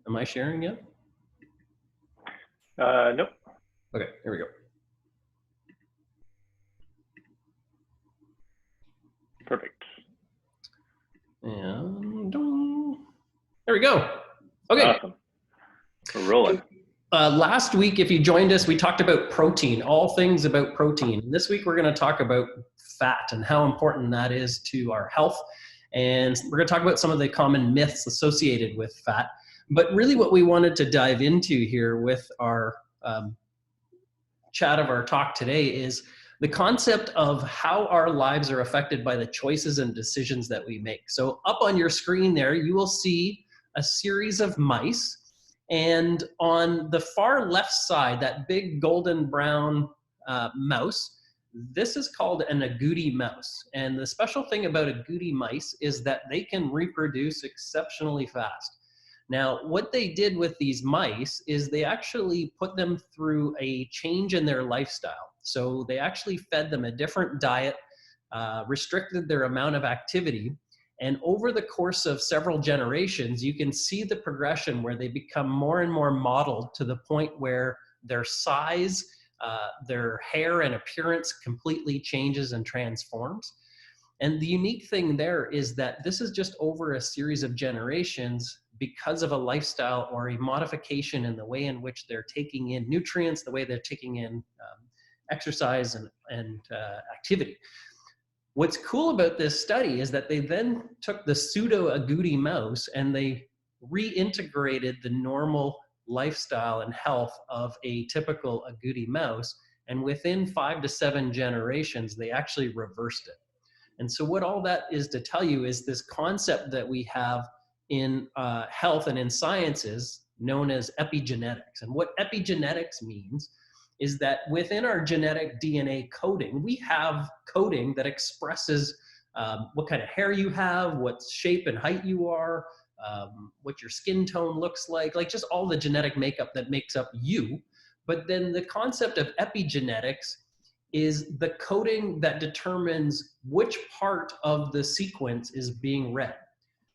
Am I sharing yet? Nope. Okay, here we go. Perfect. And there we go. Okay. Awesome. We're rolling. Last week, if you joined us, we talked about protein, all things about protein. This week, we're going to talk about fat and how important that is to our health. And we're going to talk about some of the common myths associated with fat. But really what we wanted to dive into here with our chat of our talk today is the concept of how our lives are affected by the choices and decisions that we make. So up on your screen there, you will see a series of mice. And on the far left side, that big golden brown mouse, this is called an agouti mouse. And the special thing about agouti mice is that they can reproduce exceptionally fast. Now, what they did with these mice is they actually put them through a change in their lifestyle. So they actually fed them a different diet, restricted their amount of activity, and over the course of several generations, you can see the progression where they become more and more modeled to the point where their size, their hair and appearance completely changes and transforms. And the unique thing there is that this is just over a series of generations because of a lifestyle or a modification in the way in which they're taking in nutrients, the way they're taking in exercise and activity. What's cool about this study is that they then took the pseudo-agouti mouse and they reintegrated the normal lifestyle and health of a typical agouti mouse, and within 5 to 7 generations, they actually reversed it. And so what all that is to tell you is this concept that we have in health and in sciences known as epigenetics. And what epigenetics means is that within our genetic DNA coding, we have coding that expresses what kind of hair you have, what shape and height you are, what your skin tone looks like just all the genetic makeup that makes up you. But then the concept of epigenetics is the coding that determines which part of the sequence is being read.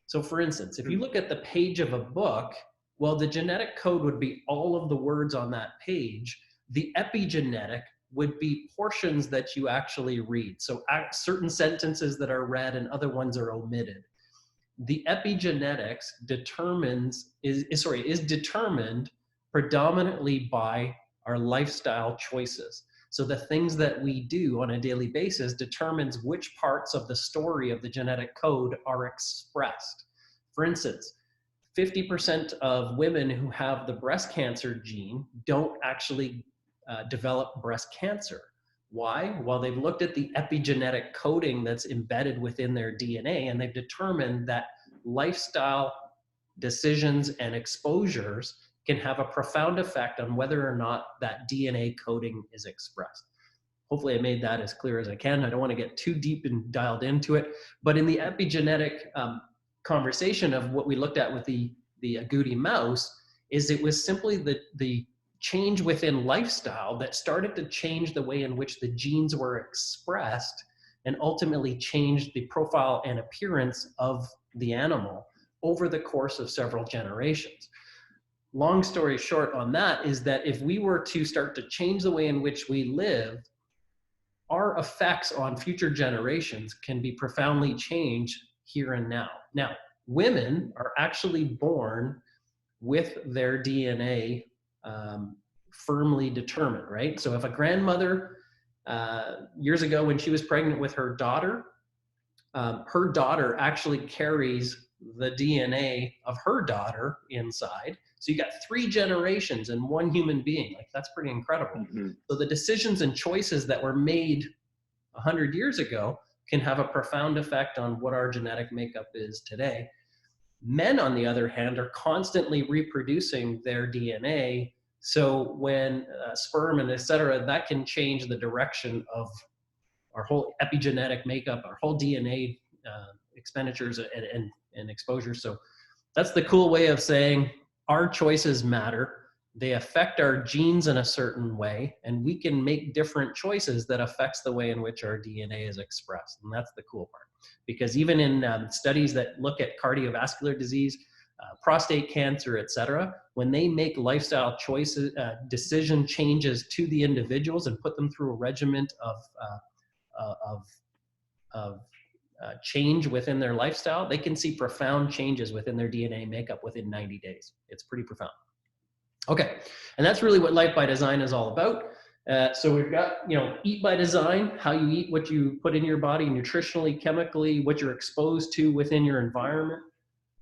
So for instance, if you look at the page of a book, well, the genetic code would be all of the words on that page. The epigenetic would be portions that you actually read. So certain sentences that are read and other ones are omitted. The epigenetics is determined predominantly by our lifestyle choices. So the things that we do on a daily basis determines which parts of the story of the genetic code are expressed. For instance, 50% of women who have the breast cancer gene don't actually develop breast cancer. Why? Well, they've looked at the epigenetic coding that's embedded within their DNA, and they've determined that lifestyle decisions and exposures can have a profound effect on whether or not that DNA coding is expressed. Hopefully I made that as clear as I can. I don't want to get too deep and dialed into it, but in the epigenetic conversation of what we looked at with the agouti mouse, is it was simply the change within lifestyle that started to change the way in which the genes were expressed and ultimately changed the profile and appearance of the animal over the course of several generations. Long story short on that is that if we were to start to change the way in which we live, our effects on future generations can be profoundly changed here and now. Now, women are actually born with their DNA firmly determined, right? So if a grandmother years ago when she was pregnant with her daughter actually carries the DNA of her daughter inside. So you got 3 generations in one human being. Like, that's pretty incredible. Mm-hmm. So the decisions and choices that were made 100 years ago can have a profound effect on what our genetic makeup is today. Men, on the other hand, are constantly reproducing their DNA. So when sperm and et cetera, that can change the direction of our whole epigenetic makeup, our whole DNA expenditures and exposure. So that's the cool way of saying our choices matter. They affect our genes in a certain way, and we can make different choices that affects the way in which our DNA is expressed. And that's the cool part. Because even in studies that look at cardiovascular disease, prostate cancer, etc., when they make lifestyle choices, decision changes to the individuals and put them through a regimen of change within their lifestyle, they can see profound changes within their DNA makeup within 90 days. It's pretty profound. Okay, and that's really what Life by Design is all about. So we've got, eat by design, how you eat, what you put in your body nutritionally, chemically, what you're exposed to within your environment.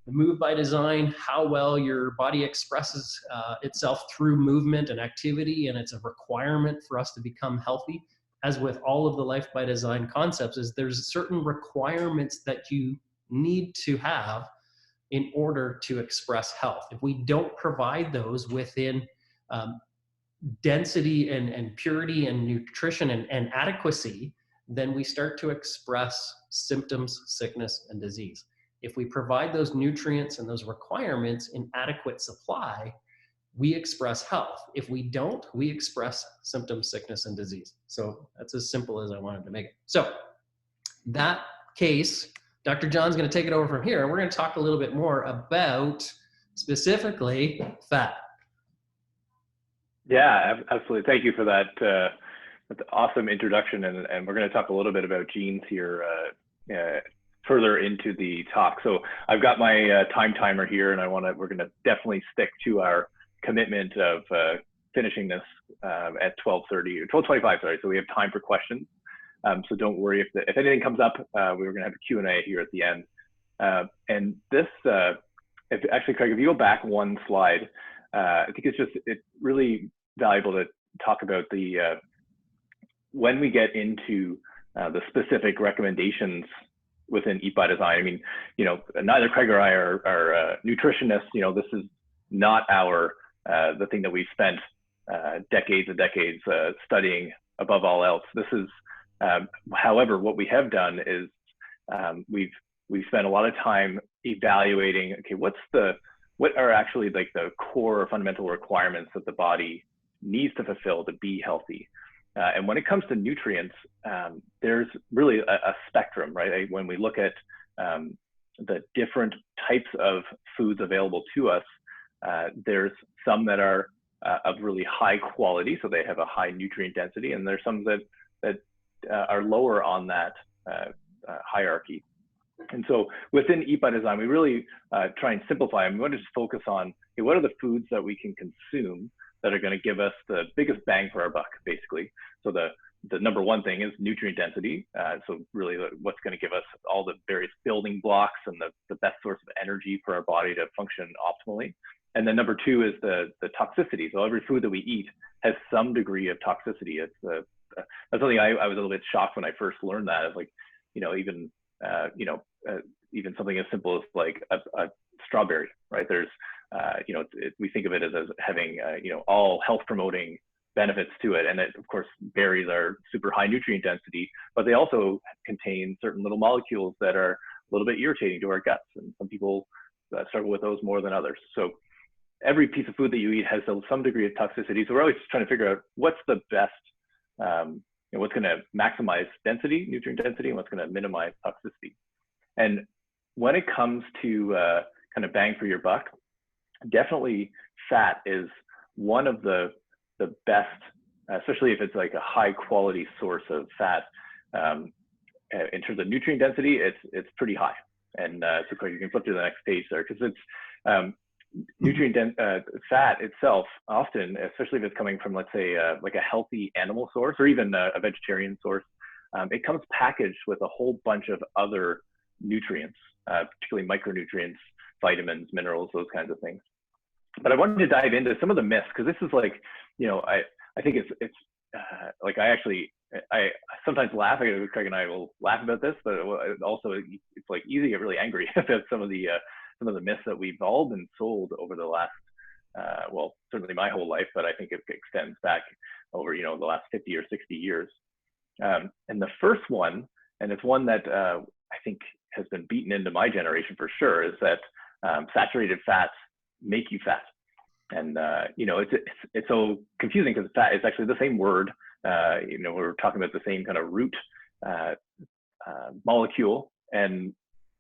The move by design, how well your body expresses itself through movement and activity, and it's a requirement for us to become healthy. As with all of the Life by Design concepts, is there's certain requirements that you need to have in order to express health. If we don't provide those within density and purity and nutrition and adequacy, then we start to express symptoms, sickness, and disease. If we provide those nutrients and those requirements in adequate supply, we express health. If we don't, we express symptoms, sickness, and disease. So that's as simple as I wanted to make it. So that case, Dr. John's going to take it over from here, and we're going to talk a little bit more about specifically fat. Yeah, absolutely. Thank you for that awesome introduction. And we're going to talk a little bit about genes here further into the talk. So I've got my time timer here, and we're going to definitely stick to our commitment of finishing this at 12:30 or 12:25. Sorry. So we have time for questions. So don't worry if anything comes up. We're going to have a Q&A here at the end. And this, actually, Craig, if you go back one slide, I think it's really valuable to talk about when we get into the specific recommendations within Eat by Design. I mean, neither Craig or I are nutritionists. This is not the thing that we've spent decades and decades studying above all else. This is, however, what we have done is we've spent a lot of time evaluating, okay, what are actually like the core or fundamental requirements that the body needs to fulfill to be healthy. And when it comes to nutrients, there's really a spectrum, right? When we look at the different types of foods available to us, there's some that are of really high quality, so they have a high nutrient density, and there's some that are lower on that hierarchy. And so within Eat by Design, we really try and simplify, and we want to just focus on, okay, what are the foods that we can consume that are going to give us the biggest bang for our buck, basically. So the number one thing is nutrient density. So really what's going to give us all the various building blocks and the best source of energy for our body to function optimally. And then number two is the toxicity. So every food that we eat has some degree of toxicity. That's something I was a little bit shocked when I first learned that. It's like, even something as simple as like a strawberry, right? There's, we think of it as having, all health promoting benefits to it. And of course, berries are super high nutrient density, but they also contain certain little molecules that are a little bit irritating to our guts. And some people struggle with those more than others. So every piece of food that you eat has some degree of toxicity. So we're always trying to figure out what's the best, what's going to maximize density, nutrient density, and what's going to minimize toxicity. And when it comes to kind of bang for your buck, definitely fat is one of the best, especially if it's like a high quality source of fat. In terms of nutrient density, it's pretty high. And so Craig, you can flip to the next page there, because it's fat itself often, especially if it's coming from, let's say, like a healthy animal source or even a vegetarian source, it comes packaged with a whole bunch of other nutrients, particularly micronutrients, vitamins, minerals, those kinds of things. But I wanted to dive into some of the myths, because this is like, I think it's like I sometimes laugh. Craig and I will laugh about this, but also it's like easy to get really angry about some of the myths that we've all been sold over the last, well, certainly my whole life, but I think it extends back over, the last 50 or 60 years. And the first one, and it's one that I think has been beaten into my generation for sure, is that saturated fats make you fat. And it's so confusing, because fat is actually the same word. We're talking about the same kind of root molecule, and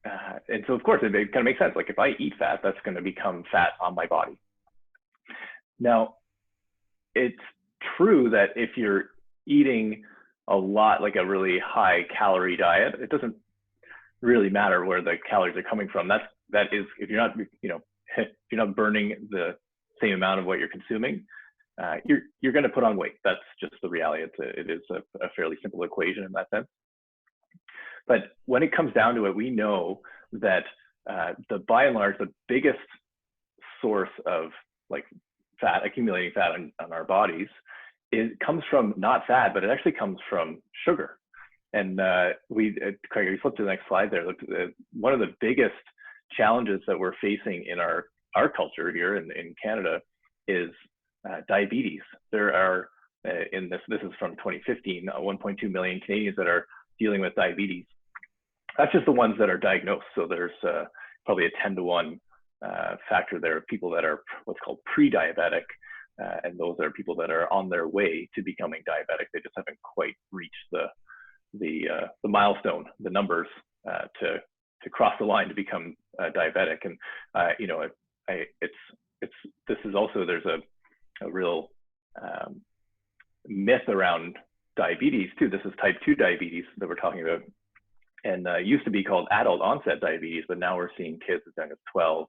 and so of course it kind of makes sense. Like if I eat fat, that's going to become fat on my body. Now, it's true that if you're eating a lot, like a really high calorie diet, it doesn't really matter where the calories are coming from. That is, if you're not, if you're not burning the same amount of what you're consuming, you're going to put on weight. That's just the reality. It is a fairly simple equation in that sense. But when it comes down to it, we know that by and large, the biggest source of like fat, accumulating fat on our bodies, it comes from not fat, but it actually comes from sugar. And Craig, you flip to the next slide there. Look, one of the biggest challenges that we're facing in our culture here in Canada is diabetes. There are, this is from 2015, 1.2 million Canadians that are dealing with diabetes. That's just the ones that are diagnosed. So there's probably a 10-to-1 factor there of people that are what's called pre-diabetic, and those are people that are on their way to becoming diabetic. They just haven't quite reached the milestone, the numbers to cross the line to become diabetic. And this is also, there's a real myth around diabetes too. This is type 2 diabetes that we're talking about. And used to be called adult onset diabetes, but now we're seeing kids as young as 12,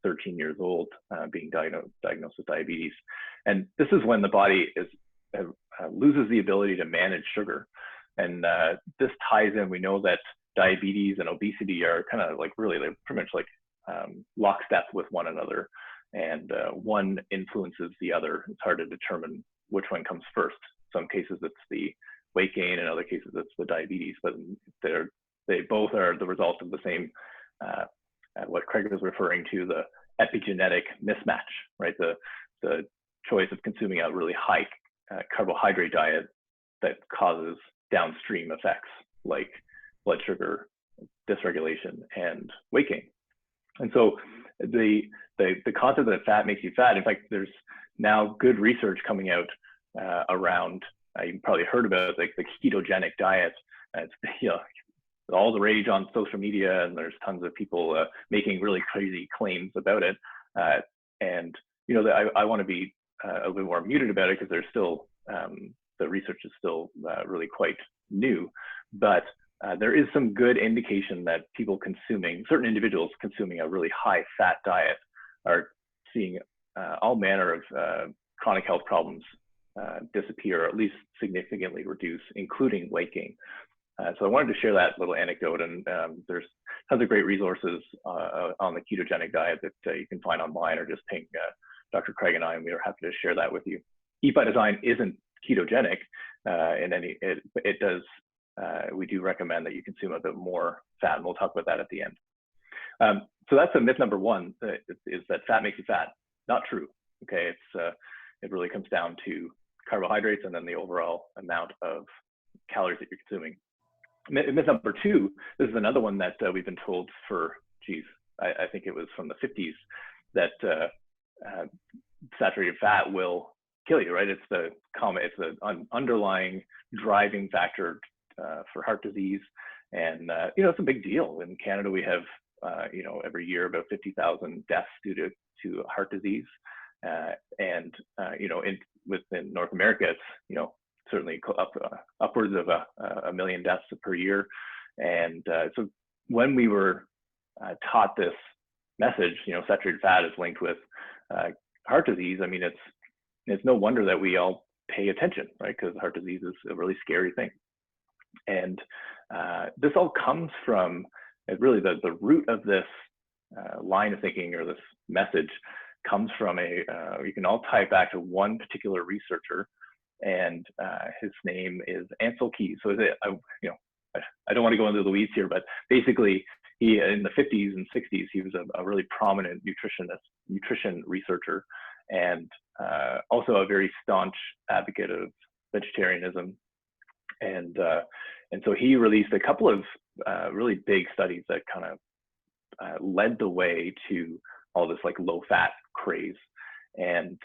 13 years old being diagnosed with diabetes. And this is when the body loses the ability to manage sugar. And this ties in, we know that diabetes and obesity are kind of like really, they're pretty much like lockstep with one another. And one influences the other. It's hard to determine which one comes first. Some cases it's the weight gain, in other cases it's the diabetes, but they both are the result of the same, what Craig was referring to, the epigenetic mismatch, right? The choice of consuming a really high carbohydrate diet that causes downstream effects like blood sugar dysregulation and weight gain. And so the concept that fat makes you fat, in fact, there's now good research coming out around, you've probably heard about like the ketogenic diet. It's, all the rage on social media, and there's tons of people making really crazy claims about it. And I want to be a little more muted about it because there's still the research is still really quite new, but there is some good indication that certain individuals consuming a really high fat diet are seeing all manner of chronic health problems disappear, or at least significantly reduce, including weight gain. So I wanted to share that little anecdote, and there's tons of great resources on the ketogenic diet that you can find online, or just ping Dr. Craig and I, and we are happy to share that with you. Eat by Design isn't ketogenic it does. We do recommend that you consume a bit more fat, and we'll talk about that at the end. So that's a myth number one, is that fat makes you fat. Not true. Okay, it really comes down to carbohydrates and then the overall amount of calories that you're consuming. Myth number two, this is another one that we've been told for, I think it was from the 50s, that saturated fat will kill you, right? It's the underlying driving factor for heart disease. And, it's a big deal. In Canada, we have, every year about 50,000 deaths due to heart disease. Within North America, it's, certainly upwards of a million deaths per year. And so when we were taught this message, saturated fat is linked with heart disease, I mean, it's no wonder that we all pay attention, right? Because heart disease is a really scary thing. And this all comes from really the root of this line of thinking, or this message, comes from you can all tie it back to one particular researcher, and his name is Ansel Keys. So I don't want to go into the weeds here, but basically he, in the 50s and 60s, he was a really prominent nutrition researcher, and also a very staunch advocate of vegetarianism. And so he released a couple of really big studies that kind of led the way to all this like low fat craze. And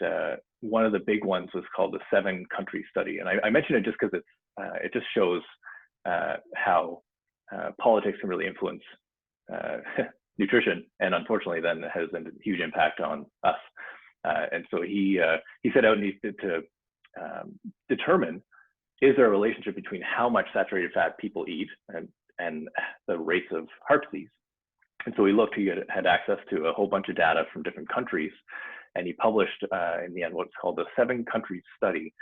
one of the big ones was called the 7-country study. And I mention it just because it just shows how politics can really influence nutrition, and unfortunately then has a huge impact on us. And so he set out to determine, is there a relationship between how much saturated fat people eat and the rates of heart disease? And so he had access to a whole bunch of data from different countries, and he published in the end what's called the 7-country study.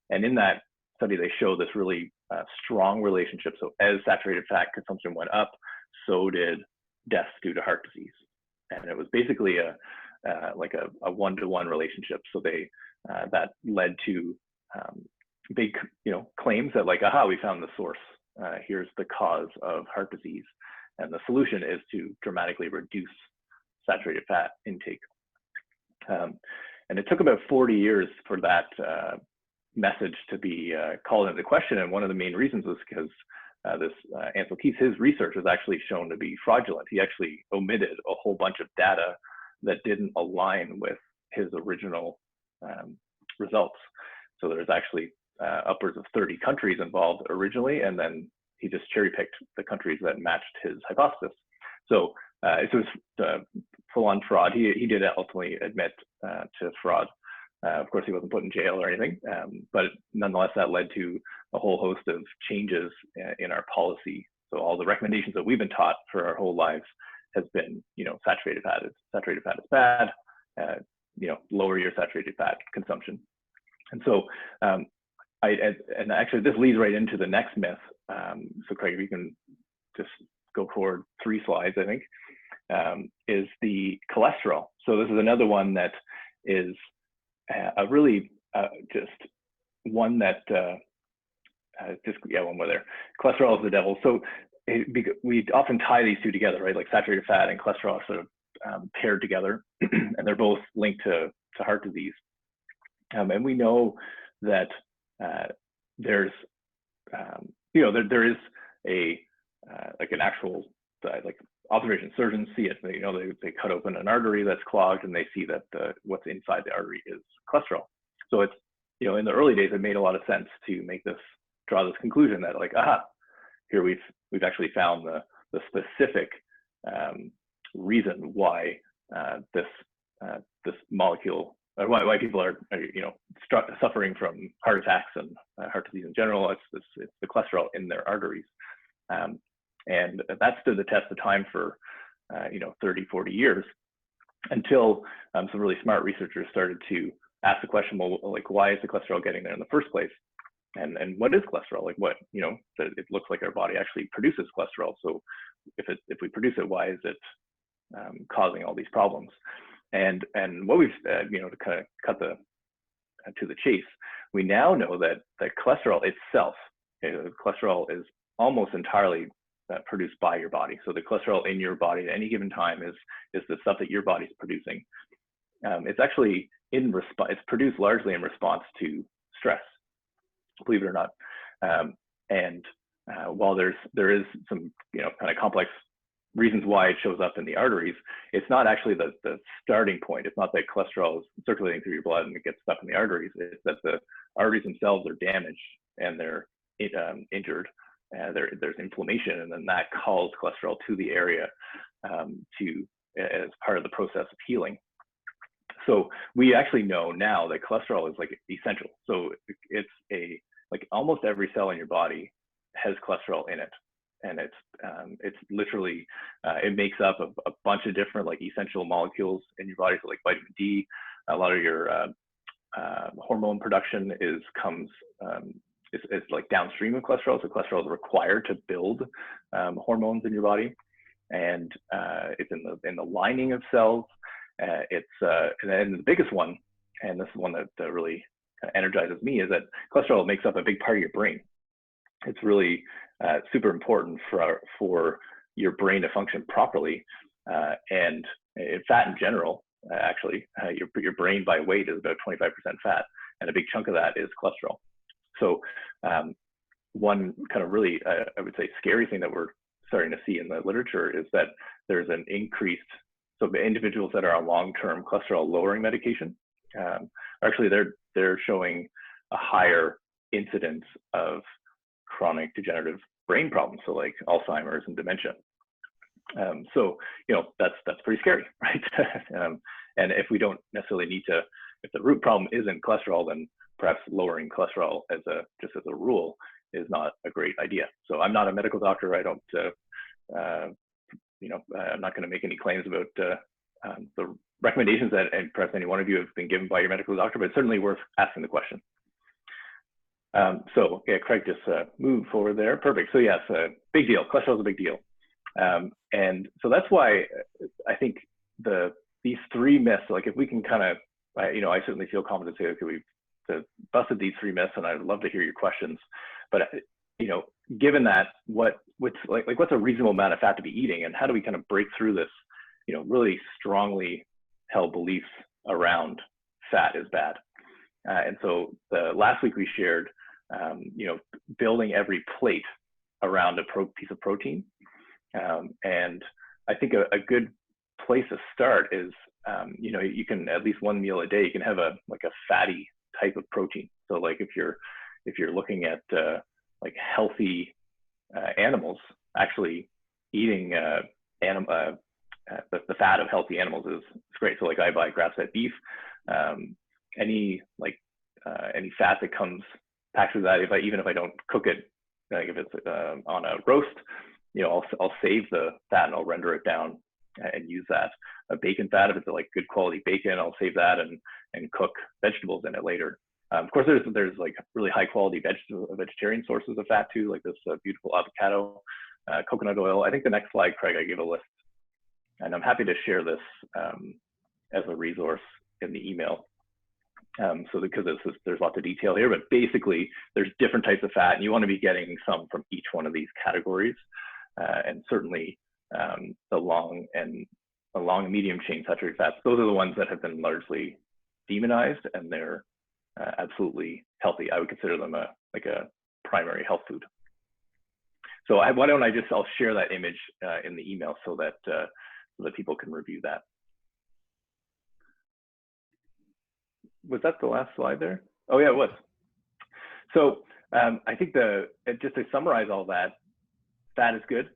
And in that study, they show this really strong relationship. So as saturated fat consumption went up, so did deaths due to heart disease. And it was basically like a one-to-one relationship. So that led to big, claims that like, aha, we found the source. Here's the cause of heart disease. And the solution is to dramatically reduce saturated fat intake. And it took about 40 years for that message to be called into question. And one of the main reasons was because this Ansel Keys, his research was actually shown to be fraudulent. He actually omitted a whole bunch of data that didn't align with his original results. So there's actually upwards of 30 countries involved originally, and then he just cherry-picked the countries that matched his hypothesis. So it was full-on fraud. He did ultimately admit to fraud. Of course, he wasn't put in jail or anything, but nonetheless, that led to a whole host of changes in our policy. So all the recommendations that we've been taught for our whole lives has been, saturated fat is bad, lower your saturated fat consumption. And so, and actually this leads right into the next myth. So Craig, if you can just go forward 3 slides, I think, is the cholesterol. So this is another one that is a really just one that, one more there. Cholesterol is the devil. So we often tie these two together, right? Like saturated fat and cholesterol are sort of paired together, and they're both linked to heart disease. And we know that there's, there is a like an actual like observation. Surgeons see it. They cut open an artery that's clogged, and they see that what's inside the artery is cholesterol. So it's, in the early days, it made a lot of sense to draw this conclusion that like, aha, here we've actually found the specific reason why this molecule, or why people are suffering from heart attacks and heart disease in general. It's the cholesterol in their arteries. And that stood the test of time for 30, 40 years, until some really smart researchers started to ask the question, well, like, why is the cholesterol getting there in the first place? And what is cholesterol? Like, what, it looks like our body actually produces cholesterol. So if we produce it, why is it causing all these problems? And what we've, to kind of cut to the chase, we now know that cholesterol itself, cholesterol is almost entirely produced by your body. So the cholesterol in your body at any given time is the stuff that your body's producing. It's actually it's produced largely in response to stress, believe it or not. And while there is some kind of complex reasons why it shows up in the arteries, it's not actually the starting point. It's not that cholesterol is circulating through your blood and it gets stuck in the arteries. It's that the arteries themselves are damaged and they're injured. There's inflammation, and then that calls cholesterol to the area as part of the process of healing. So we actually know now that cholesterol is like essential. So it's like almost every cell in your body has cholesterol in it. And it's literally, it makes up a bunch of different like essential molecules in your body. So like vitamin D, a lot of your hormone production is like downstream of cholesterol. So cholesterol is required to build hormones in your body. And it's in the lining of cells. And the biggest one, and this is one that really kind of energizes me, is that cholesterol makes up a big part of your brain. It's really super important for your brain to function properly, and fat in general. Actually, your brain by weight is about 25% fat, and a big chunk of that is cholesterol. So one kind of really, I would say, scary thing that we're starting to see in the literature is that there's an increased. So the individuals that are on long-term cholesterol lowering medication, actually they're showing a higher incidence of chronic degenerative brain problems, so like Alzheimer's and dementia. So, that's pretty scary, right? And if we don't necessarily need to, if the root problem isn't cholesterol, then perhaps lowering cholesterol just as a rule is not a great idea. So I'm not a medical doctor. I don't, I'm not going to make any claims about the recommendations that and perhaps any one of you have been given by your medical doctor, but it's certainly worth asking the question. So yeah, Craig just moved forward there. Perfect. So yes, big deal. Cholesterol is a big deal. And so that's why I think these three myths, like if we can kind of, I certainly feel confident to say, okay, we've busted these three myths, and I'd love to hear your questions. But given that, what's a reasonable amount of fat to be eating, and how do we kind of break through this, really strongly held beliefs around fat is bad? And so last week we shared, building every plate around a piece of protein. And I think a good place to start is, you can at least one meal a day, you can have a fatty type of protein. So like if you're looking at like healthy animals, actually eating the fat of healthy animals is great. So like I buy grass-fed beef. Any fat that comes packed with that, even if I don't cook it, like if it's on a roast, I'll save the fat and I'll render it down and use that. Bacon fat, if it's like good quality bacon, I'll save that and cook vegetables in it later. Of course, there's like really high quality vegetarian sources of fat too, like this beautiful avocado, coconut oil. I think the next slide, Craig, I gave a list, and I'm happy to share this as a resource in the email. So because there's lots of detail here, but basically there's different types of fat, and you want to be getting some from each one of these categories, and certainly the long and medium chain saturated fats. Those are the ones that have been largely demonized, and they're absolutely healthy. I would consider them a primary health food. So why don't I'll share that image in the email so that people can review that. Was that the last slide there? Oh yeah, it was. So I think just to summarize all that, fat is good.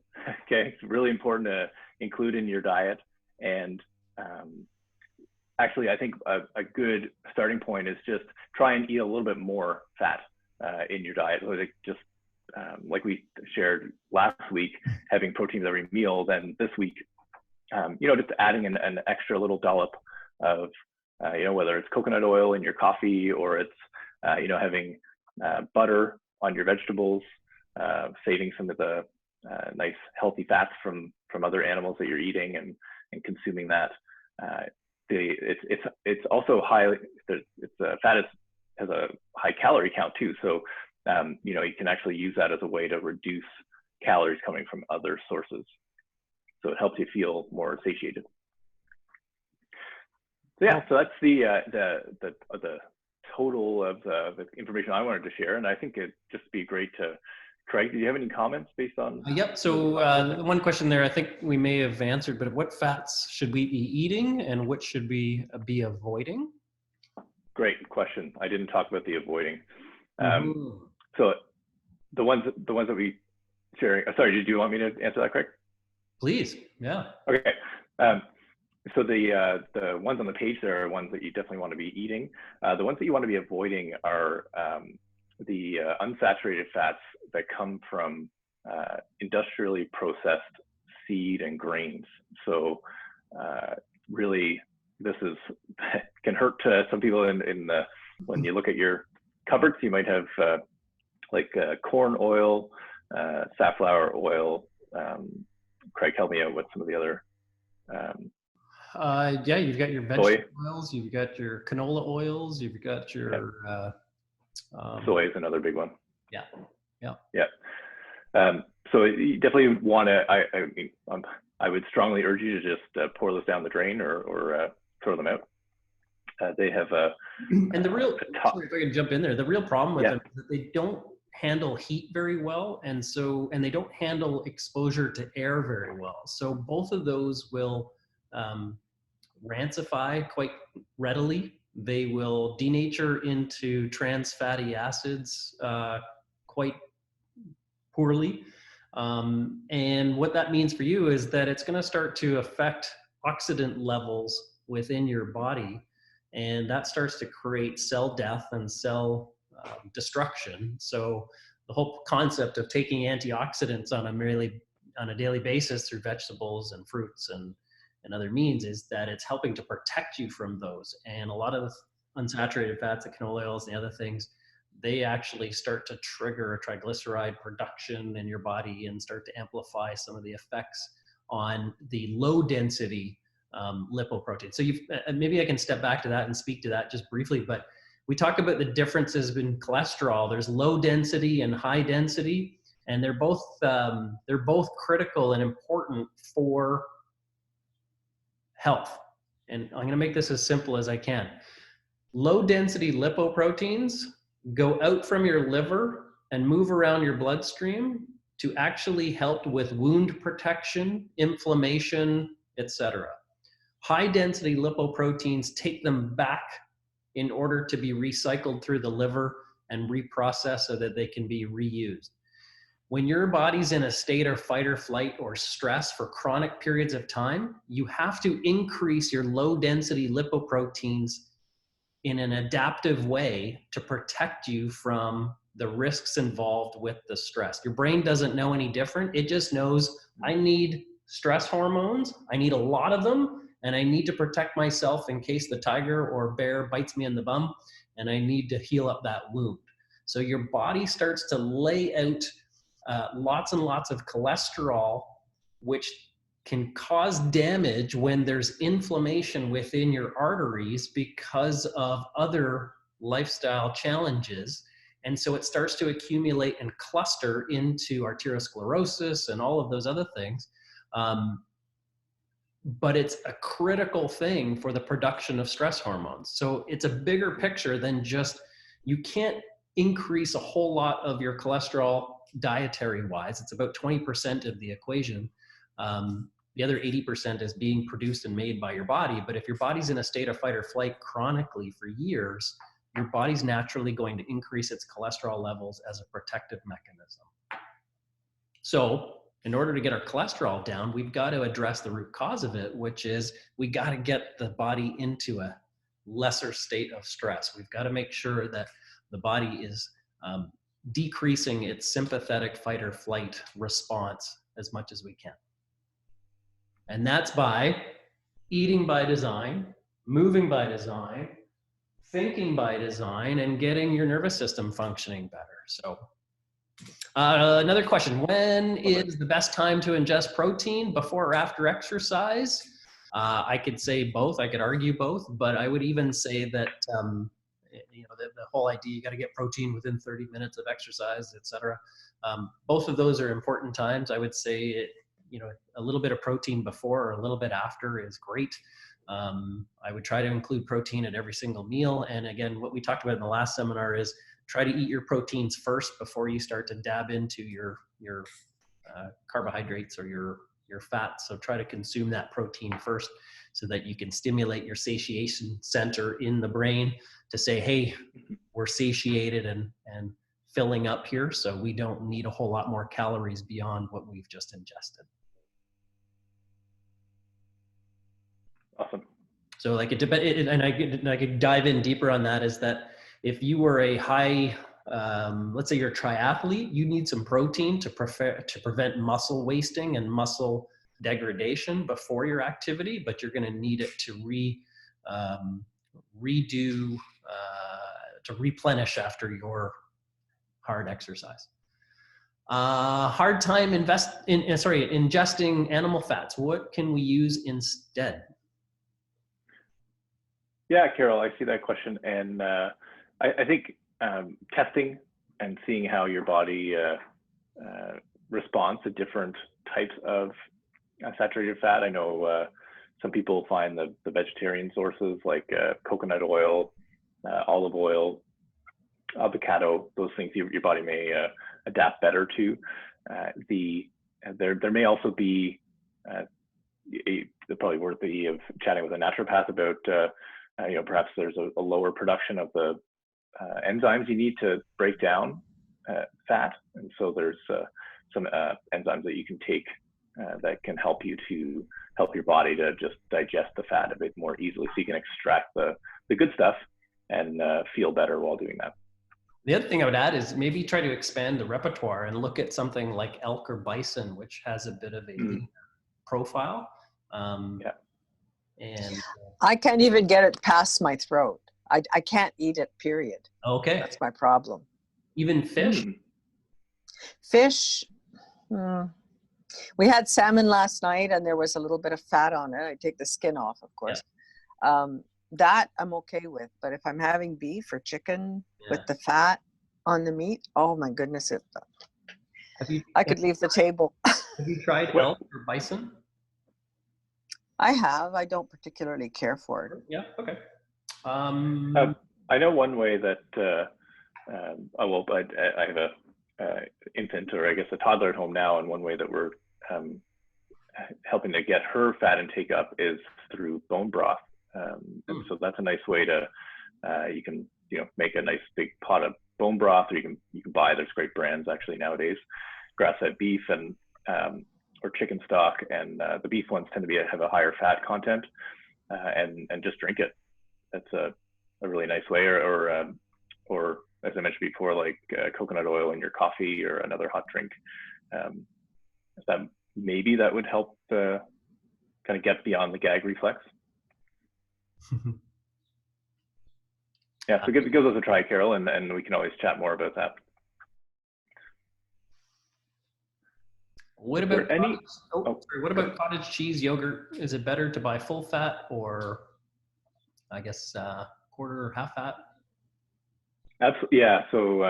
Okay, it's really important to include in your diet. And actually, I think a good starting point is just try and eat a little bit more fat in your diet. Like we shared last week, having protein with every meal. Then this week, just adding an extra little dollop of whether it's coconut oil in your coffee, or it's having butter on your vegetables, saving some of the nice healthy fats from other animals that you're eating and consuming that. It's also fat has a high calorie count too. So you can actually use that as a way to reduce calories coming from other sources. So it helps you feel more satiated. So yeah, so that's the total of the information I wanted to share, and I think it'd just be great to. Craig, do you have any comments based on? Yep. So one question there, I think we may have answered, but what fats should we be eating, and what should we be avoiding? Great question. I didn't talk about the avoiding. So the ones that we sharing. Sorry, did you want me to answer that, Craig? Please. Yeah. Okay. So the ones on the page there are ones that you definitely want to be eating. The ones that you want to be avoiding are the unsaturated fats that come from industrially processed seed and grains. So really, this can hurt some people when you look at your cupboards. You might have corn oil, safflower oil. Craig, help me out with some of the other. Yeah, you've got your vegetable oils, you've got your canola oils, you've got your soy is another big one. Yeah. So you definitely want to. I would strongly urge you to just pour those down the drain or throw them out. They have and the real. Sorry if I can jump in there. The real problem with them is that they don't handle heat very well, and they don't handle exposure to air very well. So both of those will rancify quite readily. They will denature into trans fatty acids quite poorly. And what that means for you is that it's going to start to affect oxidant levels within your body. And that starts to create cell death and cell destruction. So the whole concept of taking antioxidants on a daily basis through vegetables and fruits and other means is that it's helping to protect you from those. And a lot of unsaturated fats, the canola oils, and the other things, they actually start to trigger triglyceride production in your body and start to amplify some of the effects on the low density lipoprotein. So maybe I can step back to that and speak to that just briefly, but we talk about the differences in cholesterol. There's low density and high density, and they're both critical and important for health. And I'm going to make this as simple as I can. Low density lipoproteins go out from your liver and move around your bloodstream to actually help with wound protection, inflammation, etc. High density lipoproteins take them back in order to be recycled through the liver and reprocessed so that they can be reused. When your body's in a state of fight or flight or stress for chronic periods of time, you have to increase your low density lipoproteins in an adaptive way to protect you from the risks involved with the stress. Your brain doesn't know any different. It just knows I need stress hormones. I need a lot of them, and I need to protect myself in case the tiger or bear bites me in the bum, and I need to heal up that wound. So your body starts to lay out lots and lots of cholesterol, which can cause damage when there's inflammation within your arteries because of other lifestyle challenges. And so it starts to accumulate and cluster into arteriosclerosis and all of those other things. But it's a critical thing for the production of stress hormones. So it's a bigger picture than just, you can't increase a whole lot of your cholesterol dietary wise. It's about 20% of the equation. The other 80% is being produced and made by your body. But if your body's in a state of fight or flight chronically for years, your body's naturally going to increase its cholesterol levels as a protective mechanism. So in order to get our cholesterol down, we've got to address the root cause of it, which is we got to get the body into a lesser state of stress. We've got to make sure that the body is decreasing its sympathetic fight or flight response as much as we can. And that's by eating by design, moving by design, thinking by design, and getting your nervous system functioning better. So another question, when is the best time to ingest protein, before or after exercise? I could say both, I could argue both, but I would even say that the whole idea, you got to get protein within 30 minutes of exercise, etc. Both of those are important times. I would say a little bit of protein before or a little bit after is great. I would try to include protein at every single meal. And again, what we talked about in the last seminar is try to eat your proteins first before you start to dab into your carbohydrates or your fats. So try to consume that protein first so that you can stimulate your satiation center in the brain to say, hey, we're satiated and filling up here, so we don't need a whole lot more calories beyond what we've just ingested. Awesome. So like and I could dive in deeper on that, is that if you were a high, let's say you're a triathlete, you need some protein to prevent muscle wasting and muscle degradation before your activity, but you're going to need it to to replenish after your hard exercise. Hard time ingesting animal fats. What can we use instead? Yeah, Carol, I see that question. And I think testing and seeing how your body responds to different types of saturated fat. I know some people find the vegetarian sources like coconut oil, olive oil, avocado, those things your body may adapt better to. There may also be probably worthy of chatting with a naturopath about perhaps there's a lower production of the enzymes you need to break down fat, and so there's some enzymes that you can take that can help your body to just digest the fat a bit more easily, so you can extract the good stuff and feel better while doing that. The other thing I would add is maybe try to expand the repertoire and look at something like elk or bison, which has a bit of a leaner profile. Yeah. And I can't even get it past my throat. I can't eat it, period. okay. That's my problem. Even fish? Fish, we had salmon last night and there was a little bit of fat on it. I take the skin off, of course. Yeah. That I'm okay with. But if I'm having beef or chicken with the fat on the meat, oh my goodness, I could leave the table. Have you tried elk or bison? I have. I don't particularly care for it. Yeah, okay. I know one way that, I have a infant, or I guess a toddler at home now, and one way that we're helping to get her fat intake up is through bone broth. And so that's a nice way to, you can, make a nice big pot of bone broth, or you can buy, there's great brands actually nowadays, grass-fed beef and, or chicken stock, and the beef ones tend to have a higher fat content, and just drink it. That's a really nice way, or as I mentioned before, like coconut oil in your coffee or another hot drink. Maybe that would help kind of get beyond the gag reflex. Yeah, so give those a try, Carol, and we can always chat more about that. What about what about cottage cheese yogurt? Is it better to buy full fat, or I guess quarter or half fat? Absolutely, yeah. So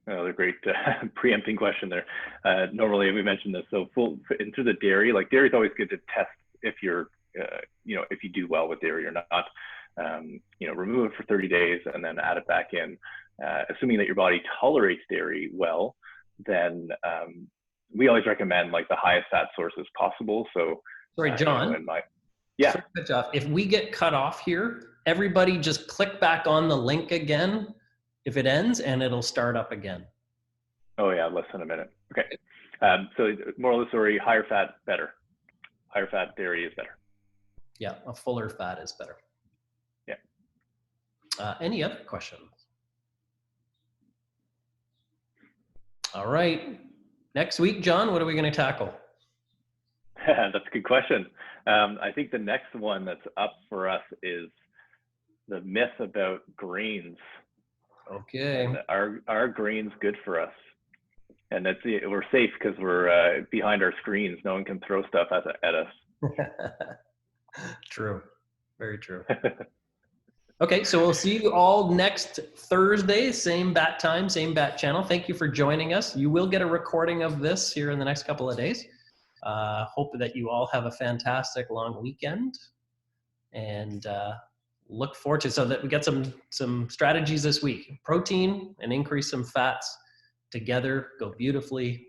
another great preempting question there. Normally we mentioned this. So into the dairy, like dairy is always good to test if you're, if you do well with dairy or not. Remove it for 30 days and then add it back in. Assuming that your body tolerates dairy well, then we always recommend like the highest fat sources possible. So sorry, John. If we get cut off here, everybody just click back on the link again if it ends, and it'll start up again. Oh yeah, less than a minute. Okay. So moral of the story: higher fat, better. Higher fat dairy is better. Yeah, a fuller fat is better. Yeah. Any other questions? All right. Next week, John, what are we going to tackle? That's a good question. I think the next one that's up for us is the myth about grains. Okay. And are grains good for us? And we're safe because we're behind our screens. No one can throw stuff at us. True. Very true. Okay, so we'll see you all next Thursday, same bat time, same bat channel. Thank you for joining us. You will get a recording of this here in the next couple of days. Hope that you all have a fantastic long weekend, and look forward to so that we get some strategies this week. Protein and increase some fats together go beautifully.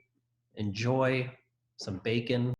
Enjoy some bacon